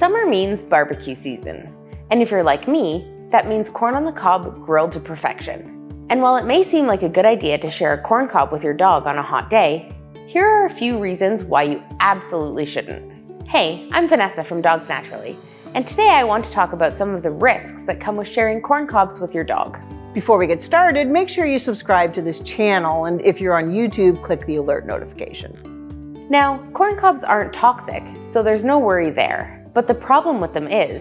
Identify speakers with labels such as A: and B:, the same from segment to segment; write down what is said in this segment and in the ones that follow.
A: Summer means barbecue season. And if you're like me, that means corn on the cob grilled to perfection. And while it may seem like a good idea to share a corn cob with your dog on a hot day, here are a few reasons why you absolutely shouldn't. Hey, I'm Vanessa from Dogs Naturally, and today I want to talk about some of the risks that come with sharing corn cobs with your dog.
B: Before we get started, make sure you subscribe to this channel, and if you're on YouTube, click the alert notification.
A: Now, corn cobs aren't toxic, so there's no worry there. But the problem with them is,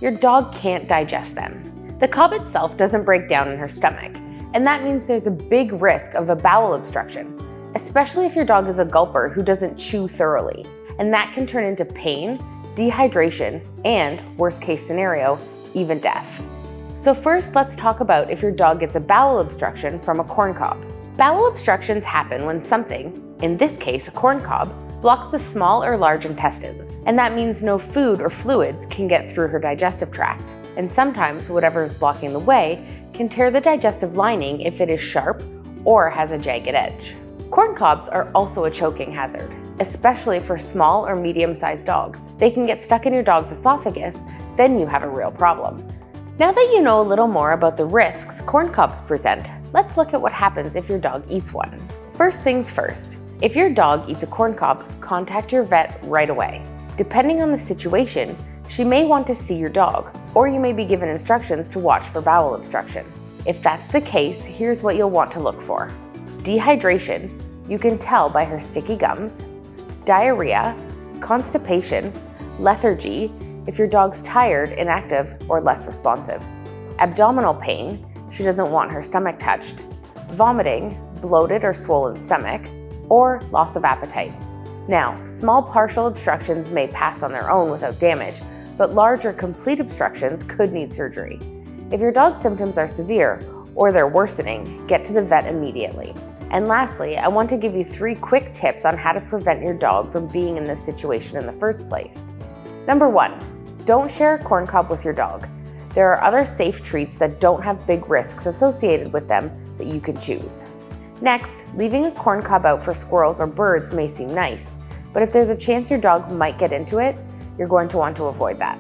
A: your dog can't digest them. The cob itself doesn't break down in her stomach, and that means there's a big risk of a bowel obstruction, especially if your dog is a gulper who doesn't chew thoroughly. And that can turn into pain, dehydration, and, worst case scenario, even death. So first, let's talk about if your dog gets a bowel obstruction from a corn cob. Bowel obstructions happen when something, in this case a corn cob, blocks the small or large intestines. And that means no food or fluids can get through her digestive tract. And sometimes whatever is blocking the way can tear the digestive lining if it is sharp or has a jagged edge. Corn cobs are also a choking hazard, especially for small or medium-sized dogs. They can get stuck in your dog's esophagus, then you have a real problem. Now that you know a little more about the risks corn cobs present, let's look at what happens if your dog eats one. First things first, if your dog eats a corn cob, contact your vet right away. Depending on the situation, she may want to see your dog, or you may be given instructions to watch for bowel obstruction. If that's the case, here's what you'll want to look for. Dehydration, you can tell by her sticky gums. Diarrhea, constipation, lethargy, if your dog's tired, inactive, or less responsive. Abdominal pain, she doesn't want her stomach touched. Vomiting, bloated or swollen stomach, or loss of appetite. Now, small partial obstructions may pass on their own without damage, but large or complete obstructions could need surgery. If your dog's symptoms are severe or they're worsening, get to the vet immediately. And lastly, I want to give you 3 quick tips on how to prevent your dog from being in this situation in the first place. Number 1, don't share a corn cob with your dog. There are other safe treats that don't have big risks associated with them that you can choose. Next, leaving a corn cob out for squirrels or birds may seem nice, but if there's a chance your dog might get into it, you're going to want to avoid that.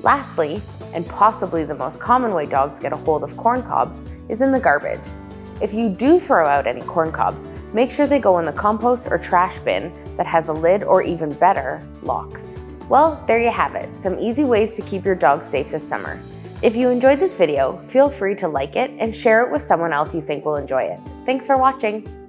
A: Lastly, and possibly the most common way dogs get a hold of corn cobs, is in the garbage. If you do throw out any corn cobs, make sure they go in the compost or trash bin that has a lid or even better, locks. Well, there you have it, some easy ways to keep your dog safe this summer. If you enjoyed this video, feel free to like it and share it with someone else you think will enjoy it. Thanks for watching.